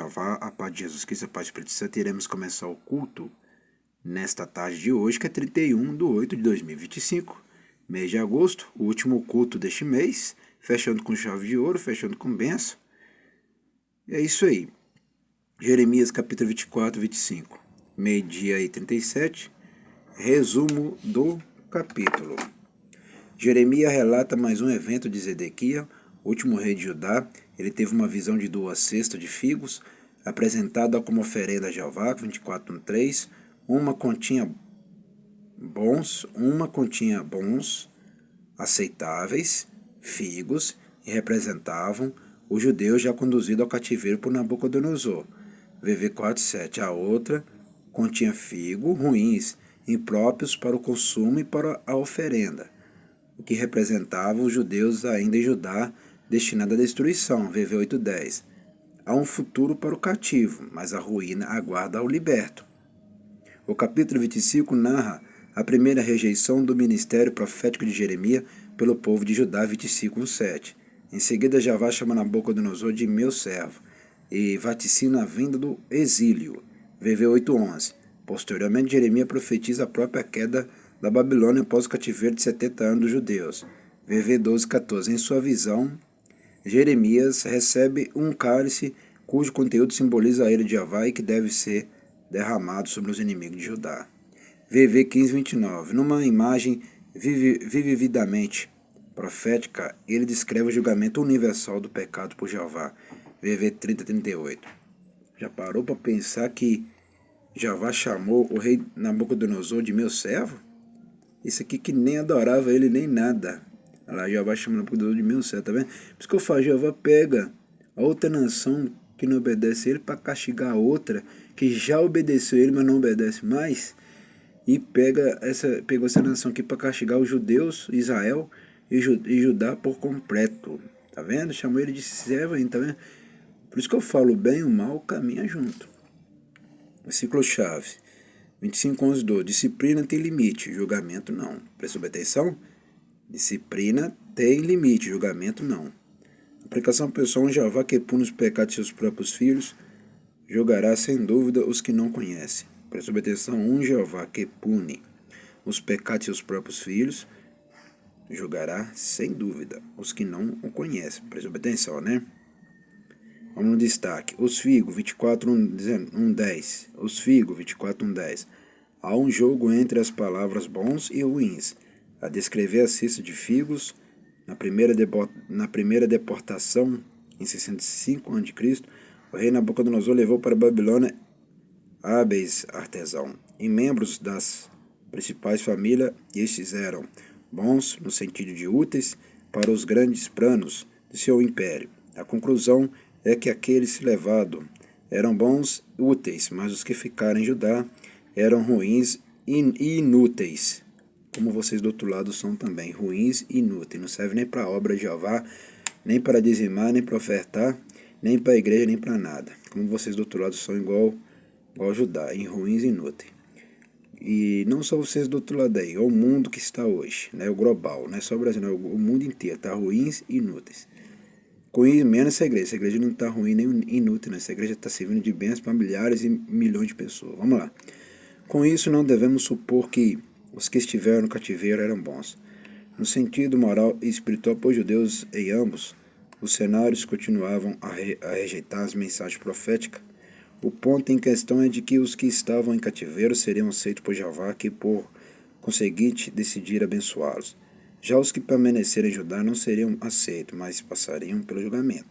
Jeová, a paz de Jesus Cristo, a paz do Espírito Santo. Iremos começar o culto nesta tarde de hoje, que é 31/8/2025, mês de agosto, o último culto deste mês, fechando com chave de ouro, fechando com bênção. E é isso aí. Jeremias capítulo 24, 25, meio-dia e 37, resumo do capítulo. Jeremias relata mais um evento de Zedequias, último rei de Judá. Ele teve uma visão de 2 cestas de figos, apresentada como oferenda a Jeová, 24:3. Uma continha bons, aceitáveis, figos, e representavam os judeus já conduzidos ao cativeiro por Nabucodonosor. VV 4:7. A outra continha figo ruins, impróprios para o consumo e para a oferenda, o que representava os judeus ainda em Judá, destinado à destruição, VV 8:10. Há um futuro para o cativo, mas a ruína aguarda ao liberto. O capítulo 25 narra a primeira rejeição do ministério profético de Jeremias pelo povo de Judá, 25:7. Em seguida, Jeová chama Nabucodonosor de meu servo e vaticina a vinda do exílio, VV 8:11. Posteriormente, Jeremias profetiza a própria queda da Babilônia após o cativeiro de 70 anos dos judeus, VV 12:14. Em sua visão, Jeremias recebe um cálice cujo conteúdo simboliza a ira de Jeová e que deve ser derramado sobre os inimigos de Judá. VV 15:29. Numa imagem vividamente profética, ele descreve o julgamento universal do pecado por Jeová, VV 30:38. Já parou para pensar que Jeová chamou o rei Nabucodonosor de meu servo? Isso aqui que nem adorava ele nem nada. Olha lá, Jeová chama Nabucodonosor de meu servo, tá vendo? Por isso que eu falo, Jeová pega a outra nação que não obedece ele para castigar a outra que já obedeceu ele, mas não obedece mais, e pegou essa nação aqui para castigar os judeus, Israel e Judá por completo. Tá vendo? Chamou ele de servo ainda, tá vendo? Por isso que eu falo, o bem e o mal caminham junto. Versículo-chave 25:11. Disciplina tem limite, julgamento não. Prestou atenção? Disciplina tem limite, julgamento não. Aplicação pessoal: um Jeová que pune os pecados de seus próprios filhos, julgará sem dúvida os que não conhecem. Prestou atenção: um Jeová que pune os pecados de seus próprios filhos, julgará sem dúvida os que não o conhecem. Prestou atenção, né? Vamos no destaque. Os figos, 24:1-10. Os figos, 24:1-10. Há um jogo entre as palavras bons e ruins. A descrever a cesta de figos, na primeira deportação, em 65 a.C., o rei Nabucodonosor levou para a Babilônia hábeis artesãos e membros das principais famílias. Estes eram bons, no sentido de úteis, para os grandes planos de seu império. A conclusão é que aqueles levados eram bons e úteis, mas os que ficaram em Judá eram ruins e inúteis, como vocês do outro lado são também, ruins e inúteis. Não serve nem para a obra de Jeová, nem para dizimar, nem para ofertar, nem para a igreja, nem para nada. Como vocês do outro lado são igual Judá, em ruins e inúteis. E não só vocês do outro lado aí, é o mundo que está hoje, né, o global, não é só o Brasil, não, o mundo inteiro está ruins e inúteis. Com isso, menos essa igreja não está ruim nem inútil, né? Essa igreja está servindo de bênçãos para milhares e milhões de pessoas. Vamos lá. Com isso, não devemos supor que os que estiveram no cativeiro eram bons. No sentido moral e espiritual, pois judeus em ambos os cenários continuavam a rejeitar as mensagens proféticas. O ponto em questão é de que os que estavam em cativeiro seriam aceitos por Jeová, que por conseguinte decidir abençoá-los. Já os que permanecerem em Judá não seriam aceitos, mas passariam pelo julgamento.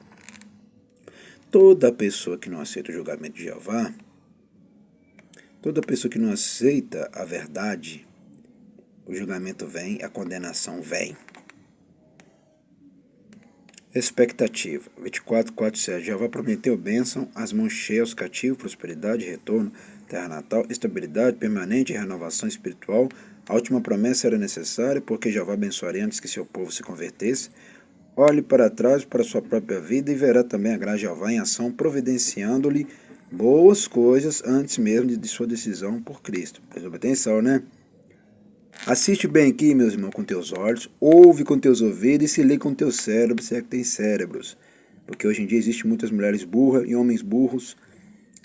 Toda pessoa que não aceita o julgamento de Jeová, toda pessoa que não aceita a verdade, o julgamento vem, a condenação vem. Expectativa. 24:4-7. Jeová prometeu bênção, as mãos cheias, cativo, prosperidade, retorno, terra natal, estabilidade permanente e renovação espiritual. A última promessa era necessária, porque Jeová abençoaria antes que seu povo se convertesse. Olhe para trás, para sua própria vida, e verá também a graça de Jeová em ação, providenciando-lhe boas coisas antes mesmo de sua decisão por Cristo. Prestou atenção, né? Assiste bem aqui, meus irmãos, com teus olhos, ouve com teus ouvidos e se lê com teus cérebros, se é que tem cérebros. Porque hoje em dia existem muitas mulheres burras e homens burros,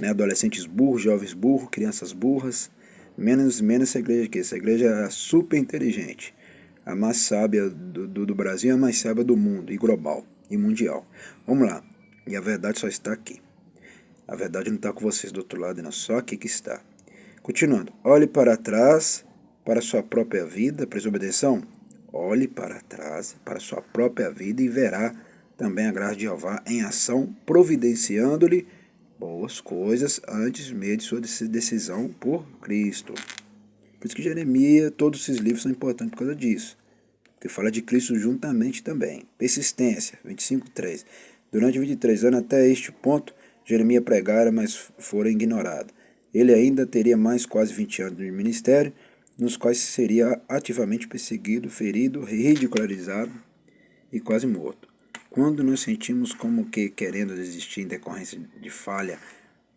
né? Adolescentes burros, jovens burros, crianças burras. Menos essa igreja aqui. Essa igreja é super inteligente. A mais sábia do Brasil e a mais sábia do mundo, e global, e mundial. Vamos lá. E a verdade só está aqui. A verdade não está com vocês do outro lado, não. Só aqui que está. Continuando. Olhe para trás, para sua própria vida. Prestou atenção? Olhe para trás, para sua própria vida e verá também a graça de Jeová em ação, providenciando-lhe boas coisas antes mesmo de sua decisão por Cristo. Por isso que Jeremias, todos esses livros são importantes por causa disso. Porque fala de Cristo juntamente também. Persistência, 25:3. Durante 23 anos, até este ponto, Jeremias pregara, mas fora ignorado. Ele ainda teria mais quase 20 anos de ministério, nos quais seria ativamente perseguido, ferido, ridicularizado e quase morto. Quando nos sentimos como que querendo desistir em decorrência de falha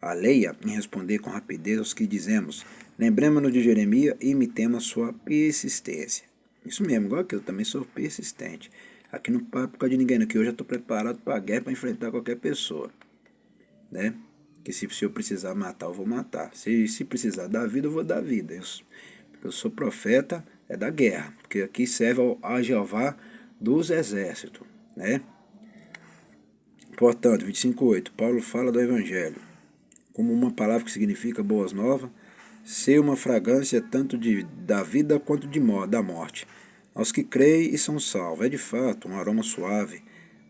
alheia em responder com rapidez aos que dizemos, lembremos-nos de Jeremias e imitemos a sua persistência. Isso mesmo, igual que eu também sou persistente. Aqui não paro por causa de ninguém, aqui eu já estou preparado para a guerra, para enfrentar qualquer pessoa. Né? Que se eu precisar matar, eu vou matar. Se precisar dar vida, eu vou dar vida. Eu sou profeta da guerra, porque aqui serve a Jeová dos exércitos. Né? Portanto, 25:8, Paulo fala do Evangelho como uma palavra que significa boas novas, ser uma fragrância tanto da vida quanto da morte. Aos que creem e são salvos, é de fato um aroma suave,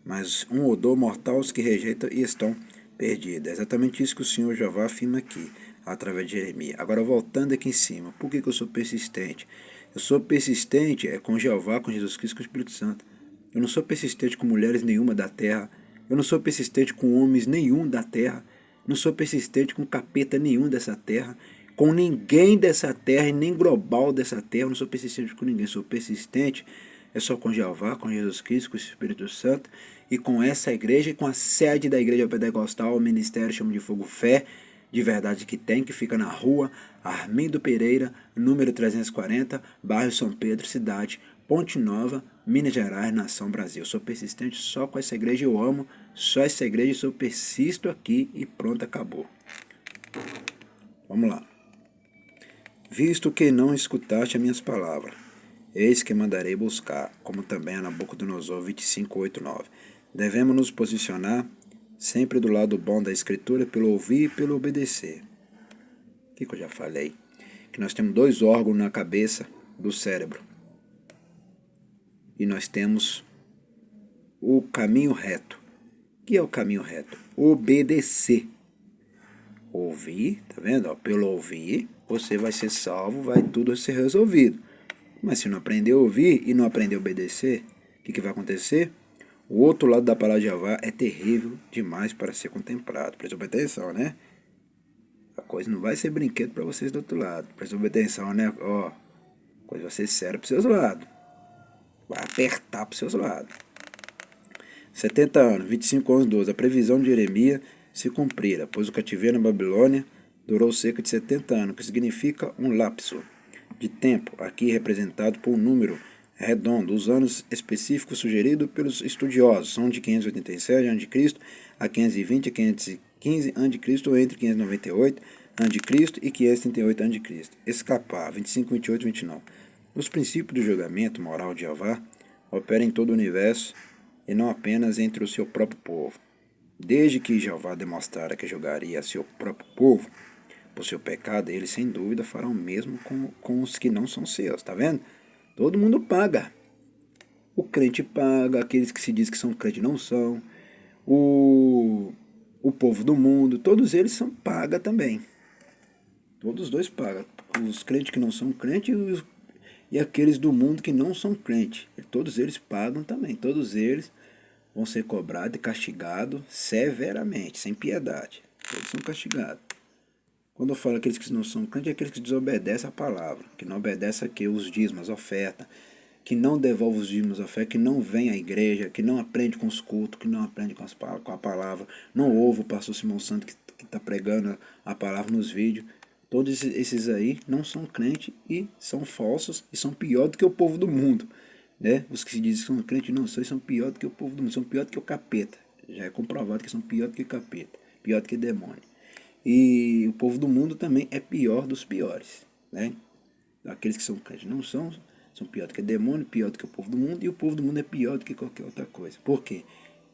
mas um odor mortal aos que rejeitam e estão perdidos. É exatamente isso que o Senhor Jeová afirma aqui, através de Jeremias. Agora, voltando aqui em cima, por que eu sou persistente? Eu sou persistente com Jeová, com Jesus Cristo, com o Espírito Santo. Eu não sou persistente com mulheres nenhuma da terra. Eu não sou persistente com homens nenhum da terra. Não sou persistente com capeta nenhum dessa terra. Com ninguém dessa terra e nem global dessa terra. Eu não sou persistente com ninguém. Eu sou persistente só com Jeová, com Jesus Cristo, com o Espírito Santo e com essa igreja e com a sede da igreja pentecostal, o ministério chama de Fogo Fé, de verdade que tem, que fica na rua Armindo Pereira, número 340, bairro São Pedro, cidade Ponte Nova, Minas Gerais, nação Brasil. Eu sou persistente só com essa igreja, eu amo só essa igreja, eu persisto aqui e pronto, acabou. Vamos lá. Visto que não escutaste as minhas palavras, eis que mandarei buscar, como também a Nabucodonosor 25:8-9. Devemos nos posicionar sempre do lado bom da Escritura, pelo ouvir e pelo obedecer. O que eu já falei? Que nós temos 2 órgãos na cabeça do cérebro. E nós temos o caminho reto. O que é o caminho reto? Obedecer. Ouvir, tá vendo? Pelo ouvir, você vai ser salvo, vai tudo ser resolvido. Mas se não aprender a ouvir e não aprender a obedecer, o que vai acontecer? O outro lado da palavra de Jeová é terrível demais para ser contemplado. Presta atenção, né? A coisa não vai ser brinquedo para vocês do outro lado. Presta atenção, né? Ó, a coisa vai ser séria para os seus lados. Vai apertar para os seus lados. 70 anos, 25 anos, 12. A previsão de Jeremias se cumprira, pois o cativeiro na Babilônia durou cerca de 70 anos, que significa um lapso de tempo, aqui representado por um número redondo. Os anos específicos sugeridos pelos estudiosos são de 587 a.C. a 520 a 515 a.C. ou entre 598 a.C. e 538 a.C. Escapar, 25, 28 e 29. Os princípios do julgamento moral de Jeová operam em todo o universo e não apenas entre o seu próprio povo. Desde que Jeová demonstrara que julgaria seu próprio povo por seu pecado, ele sem dúvida fará o mesmo com os que não são seus, tá vendo? Todo mundo paga. O crente paga, aqueles que se diz que são crentes não são, o povo do mundo, todos eles são paga também. Todos os dois pagam. Os crentes que não são crentes e aqueles do mundo que não são crentes. Todos eles pagam também. Todos eles vão ser cobrados e castigados severamente, sem piedade. Todos são castigados. Quando eu falo aqueles que não são crentes, é aqueles que desobedecem a palavra, que não obedecem aqui os dízimos, as ofertas, que não devolvem os dízimos, as ofertas, que não vem à igreja, que não aprende com os cultos, que não aprende com a palavra, não ouve o pastor Simão Santos que está pregando a palavra nos vídeos. Todos esses aí não são crentes e são falsos e são pior do que o povo do mundo. Né? Os que se dizem que são crentes não são pior do que o povo do mundo, são pior do que o capeta. Já é comprovado que são pior do que capeta, pior do que demônio. E o povo do mundo também é pior dos piores, né? Aqueles que são crentes não são pior do que demônio, pior do que o povo do mundo, e o povo do mundo é pior do que qualquer outra coisa. Por quê?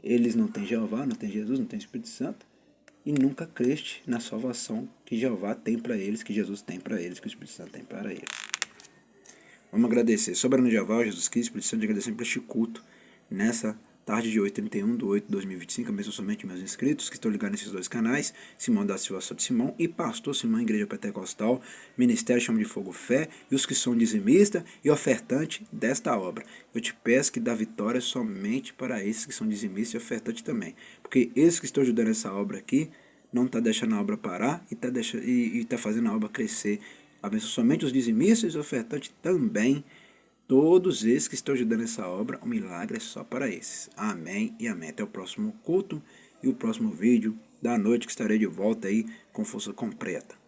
Eles não têm Jeová, não têm Jesus, não têm Espírito Santo, e nunca creste na salvação que Jeová tem para eles, que Jesus tem para eles, que o Espírito Santo tem para eles. Vamos agradecer. Soberano Jeová, Jesus Cristo, Espírito Santo, agradecemos por este culto nessa tarde de 8/31/8/2025. Abençoe somente meus inscritos que estão ligados nesses dois canais, Simão da Silva Souto Simão e Pastor Simão, Igreja Pentecostal, Ministério Chama de Fogo Fé, e os que são dizimista e ofertante desta obra. Eu te peço que dá vitória somente para esses que são dizimistas e ofertantes também, porque esses que estão ajudando essa obra aqui não está deixando a obra parar e está fazendo a obra crescer. Abençoe somente os dizimistas e ofertantes também. Todos esses que estão ajudando essa obra, o milagre é só para esses. Amém e amém. Até o próximo culto e o próximo vídeo da noite, que estarei de volta aí com força completa.